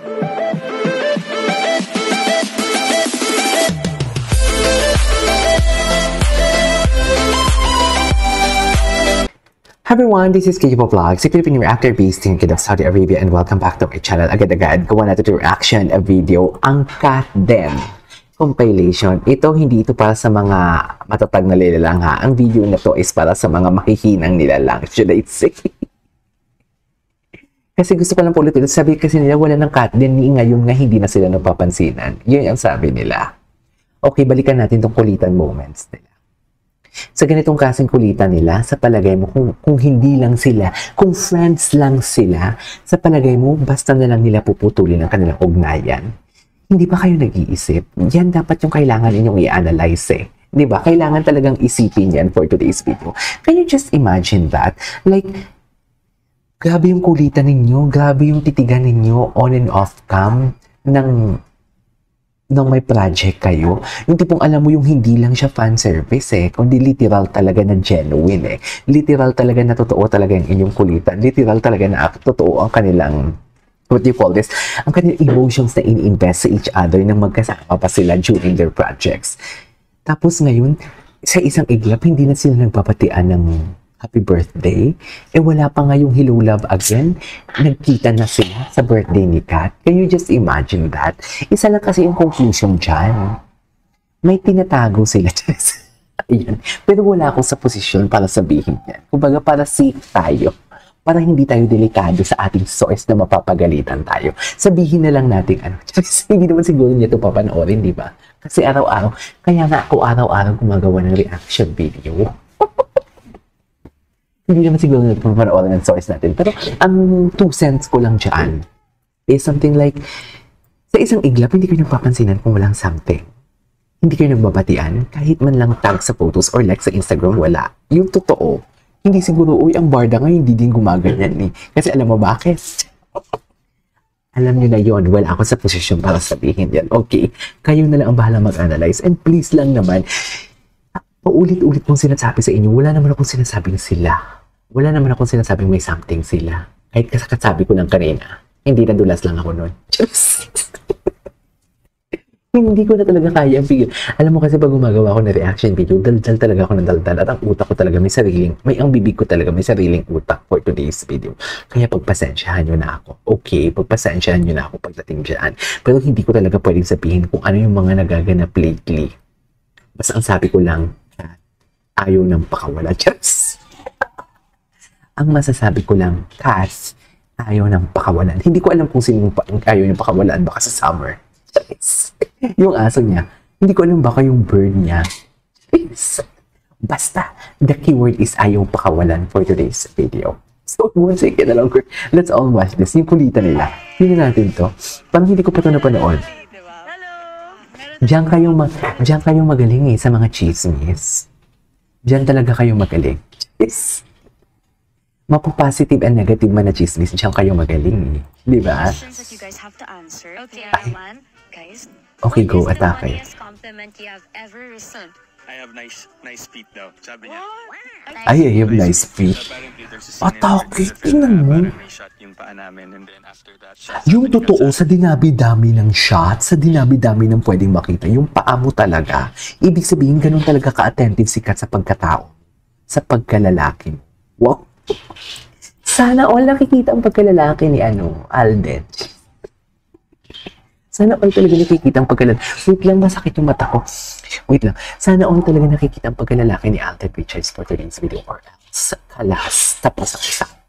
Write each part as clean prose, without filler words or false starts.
Hi everyone, this is Kikipo Vlogs, a Filipino reactor based in Kingdom of Saudi Arabia, and welcome back to my channel. Agad-agad, gawa natin yung reaction video, ang Kat Den compilation. Hindi ito para sa mga matatag na nilalang ha. Ang video na to is para sa mga mahihinang nilalang, should I say? Kasi gusto ko lang po ulit-ulit, sabi kasi nila wala ng Kat Den, ngayon nga hindi na sila napapansinan. Yun ang sabi nila. Okay, balikan natin tong kulitan moments nila. Sa ganitong kasing kulitan nila, sa palagay mo, kung hindi lang sila, kung friends lang sila, sa palagay mo, basta na lang nila puputulin ang kanilang ugnayan. Hindi ba kayo nag-iisip? Yan dapat yung kailangan ninyong i-analyze eh. Di ba? Kailangan talagang isipin yan for today's video. Can you just imagine that? Like, grabe yung kulitan ninyo, grabe yung titigan ninyo on and off cam nung may project kayo, yung tipong alam mo yung hindi lang siya fan service eh, kundi literal talaga na genuine eh. Literal talaga na totoo talaga yung inyong kulitan. Literal talaga na totoo ang kanilang, what do you call this? Ang kanilang emotions na in-invest sa each other nang magkasama pa sila during their projects. Tapos ngayon, sa isang iglap, hindi na sila nagpapatian ng happy birthday. Wala pa nga yung hello love again. Nagkita na sila sa birthday ni Kat. Can you just imagine that? Isa lang kasi yung conclusion dyan. May tinatago sila. Ayan. Pero wala akong sa posisyon para sabihin yan. Kumbaga para safe tayo. Para hindi tayo delikado sa ating source na mapapagalitan tayo. Sabihin na lang natin ano. Hindi naman siguro niya ito papanoorin, di ba? Kasi araw-araw. Kaya nga ako araw-araw gumagawa ng reaction video. Hindi naman siguro nagpapanoorin ng source natin. Pero ang 2 cents ko lang dyan is something like, sa isang iglap, hindi kayo nagpapansinan kung walang something. Hindi kayo nagbabatian, kahit man lang tag sa photos or like sa Instagram, wala. Yung totoo, hindi siguro, uy, ang barda nga, hindi din gumaganyan eh. Kasi alam mo bakit? Alam nyo na yon, wala ako sa posisyon para sabihin yan. Okay, kayo na lang ang bahala mag-analyze. And please lang naman, paulit-ulit kong sinasabi sa inyo, wala naman akong sinasabing sila. Wala naman akong sinasabing may something sila. Kahit kasabi ko lang kanina, hindi nadulas lang ako nun. Hindi ko na talaga kaya ang figure. Alam mo kasi pag gumagawa ako ng reaction video, daldal talaga ako ng daldal. At ang utak ko talaga ang bibig ko talaga may sariling utak for today's video. Kaya pagpasensyahan nyo na ako. Okay, pagpasensyahan nyo na ako pagdating dyan. Pero hindi ko talaga pwedeng sabihin kung ano yung mga nagaganap lately. Basta ang sabi ko lang, ayaw ng pakawala. Just ang masasabi ko lang, Cass, ayaw ng pakawalan. Hindi ko alam kung sino ayaw ng pakawalan. Baka sa summer. Yung aso niya. Hindi ko alam baka yung bird niya. Basta, the keyword is ayaw pakawalan for today's video. So, once again, let's all watch this. Yung kulitan nila. Tingnan natin to. Parang hindi ko pa ito napanood. Diyan kayong magaling eh sa mga chismis. Diyan talaga kayo magaling. Yes. Mapo-positive and negative man na chismis, diyan kayo magaling eh. Di ba? Okay, go. Atake. I have nice feet though. Sabi niya. I have nice feet. Atake. Tingnan mo. Yung totoo, sa dinabi-dami ng shot, sa dinabi-dami ng pwedeng makita, yung paa mo talaga, ibig sabihin, ganun talaga ka-attentive si Kat sa pagkatao, sa pagkalalaki. Wow! Sana all nakikita ang pagkalalaki ni Alden. Sana all talaga nakikita ang pagkalalaki. Wait lang, masakit yung mata ko. Wait lang. Sana all talaga nakikita ang pagkalalaki ni Alden Richards for today's video or else. Kalas. Tapos ang usapan.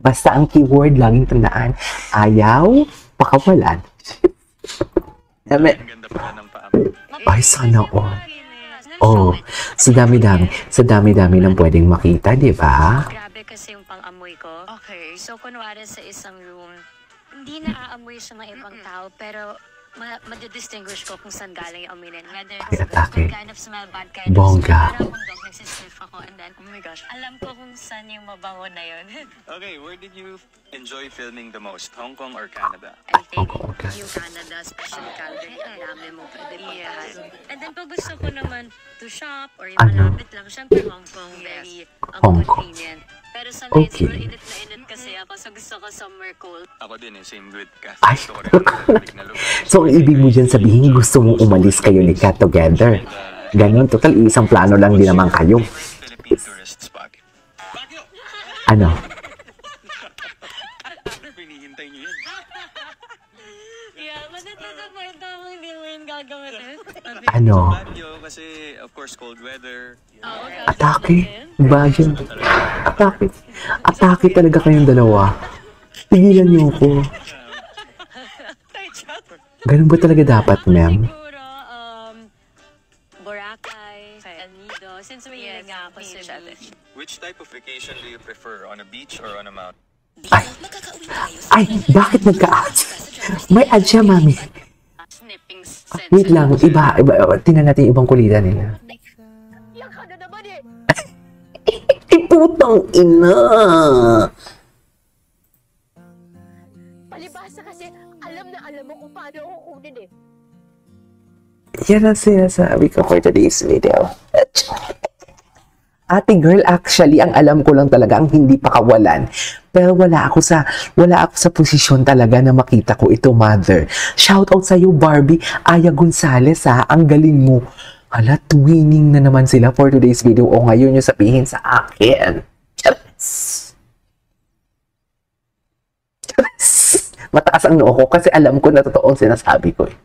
Basta ang keyword, laging tandaan, ayaw pakawalan. Ay, sana all. Oh, sa dami-dami ng pwedeng makita, di ba? Grabe kasi yung pang-amoy ko. Okay. So, kunwari sa isang room, hindi na aamoy sa mga ibang tao, pero madidistinguish ko kung saan galing yung amoy na. Whether it's good kind of smell, bad kind of smell. Bongga. Para akong dog, nagsisniff ako, and then, oh my gosh, alam ko kung saan yung mabango na yun. Okay, where did you enjoy filming the most? Hong Kong or Canada? I think yung Canada, especially Calgary, ang dami mo pwede puntahan. And then pag gusto ko naman to shop or yung malapit lang, syempre Hong Kong, very convenient. Pero sa nights, Okay. init na init kasi ako. So gusto ko somewhere cool. Ako din same with Kath. Ay. Gusto ko rin ang tahimik na lugar. So, ang ibig mo dyan sabihin, gusto mong umalis kayo ni Kat together. Ganon, total, isang plano lang din naman kayo. Philippine tourist spot. Ano? Hinihintay niyo yan. Yeah, but ito sa point na hindi mo yun gagamitin. Ano? Baguio kasi of course cold weather. Atake? Bagyo. Atake. Atake talaga kayong dalawa. Tigilan niyo ko. Ganun ba talaga dapat, ma'am? Siguro, Boracay, El Nido. Since may yes, nga ako sa beach. Which type of vacation do you prefer? On a beach or on a mountain? Ay, bakit nagka-ads? May ads siya, mami. Snipping Wait lang, iba. Tingnan natin yung ibang kulitan nila. Yan ka na naman eh! Ay, putang ina! Palibasa kasi alam mo kung paano ako kunin eh. Yan ang sinasabi ko for today's video. Ate girl, actually, ang alam ko lang talaga ang hindi pa kawalan. Pero wala ako sa posisyon talaga na makita ko ito, mother. Shout out sa iyo, Barbie, Aya Gonzalez, ha. Ang galing mo. Hala, twinning na naman sila for today's video. O ngayon nyo sabihin sa akin. Charas! Charas! Mataas ang noo ko kasi alam ko na totoo ang sinasabi ko eh.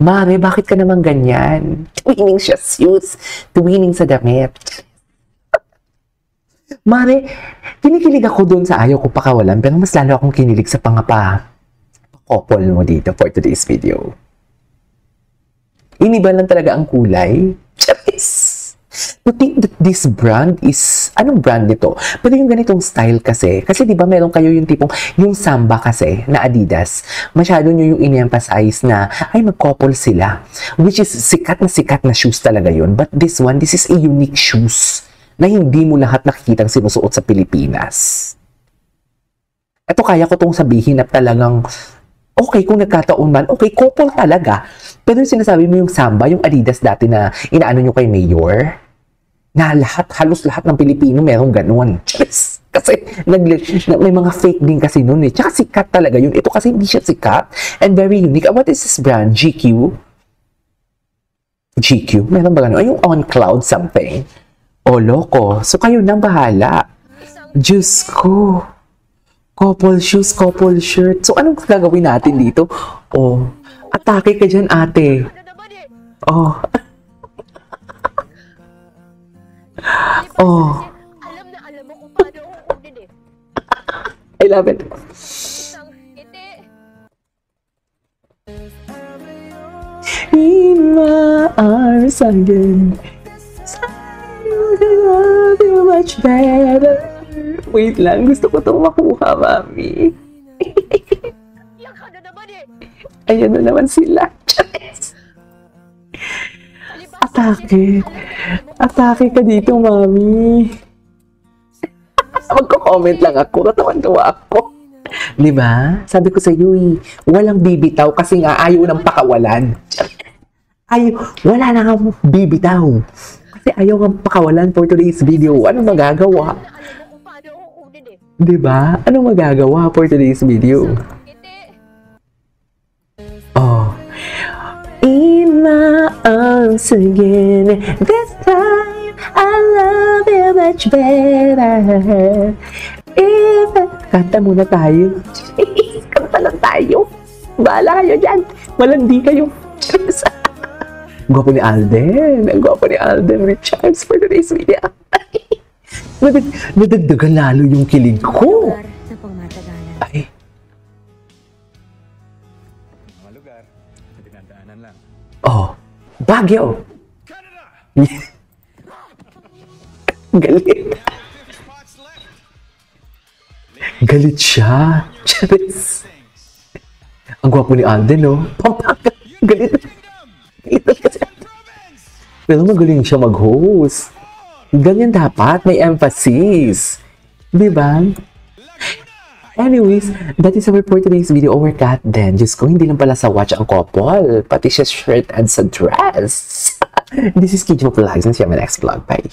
Mare, bakit ka naman ganyan? Twinning siya, sus. Twinning sa damit. Mare, kinikilig ako doon sa ayaw ko pakawalan, pero mas lalo akong kinilig sa couple mo dito for today's video. Iniba lang talaga ang kulay. Charis! To think that this brand is, anong brand nito? Pero yung ganitong style kasi di ba meron kayo yung tipong, yung Samba kasi, na Adidas, masyado nyo yung in-emphasize na, ay mag-couple sila. Which is, sikat na shoes talaga yun. But this one, this is a unique shoes na hindi mo lahat nakikitang sinusuot sa Pilipinas. Ito kaya ko tong sabihin na talagang, okay, kung nagkataon man, okay, couple talaga. Pero yung sinasabi mo yung Samba, yung Adidas dati na inaano nyo kay Mayor, na halos lahat ng Pilipino merong ganun. Yes. Kasi may mga fake din kasi nun eh. Tsaka sikat talaga yun. Ito kasi hindi siya sikat and very unique. What is this brand? GQ? GQ? Meron ba ganun? Ay, yung On Cloud something. O, loko. So, kayo nang bahala. Diyos ko. Couple shoes, couple shirt. So, anong gagawin natin dito? Oh, atake ka dyan, ate. Oh. Oh. Alam mo kung paano ako kunin eh. I love it. Isang ngiti. In my arms again. I love you much better. Wait lang, gusto ko itong makuha, mami. Yan ka na naman eh. Ayan na naman sila. Atake. Atake ka dito, mami. Magko-comment lang ako. Katawan-tawa ako. Diba? Sabi ko sa iyo, walang bibitaw kasi nga ayaw ng pakawalan. Wala na nga bibitaw. Kasi ayaw ng pakawalan for today's video. Ano magagawa? Alam mo kung paano ako kunin eh. Diba? Ano magagawa for today's video? Ngiti. Oh. In my arms again. This time, I love you much better. Kanta muna tayo. Kanta lang tayo. Bahala kayo dyan. Malandi kayo. Gwapo ni Alden. Ang gwapo ni Alden Richards for today's video. Nadagdagan lalo yung kilig ko. Na pangmatagalan. Ay, Mga lugar, dinadaanan lang. oh, Baguio. Galit. Galit siya. Charis. Ang gwapo ni Alden, no? Pampanga. Galit. Galit kasi. Pero magaling siya mag-host. Ganyan dapat. May emphasis. Diba? Anyways, that is our for today's video. Our cat then. Diyos ko, hindi lang pala sa watch ang couple. Pati siya shirt and sa dress. This is Kid Vlogs and see you on my next vlog. Bye.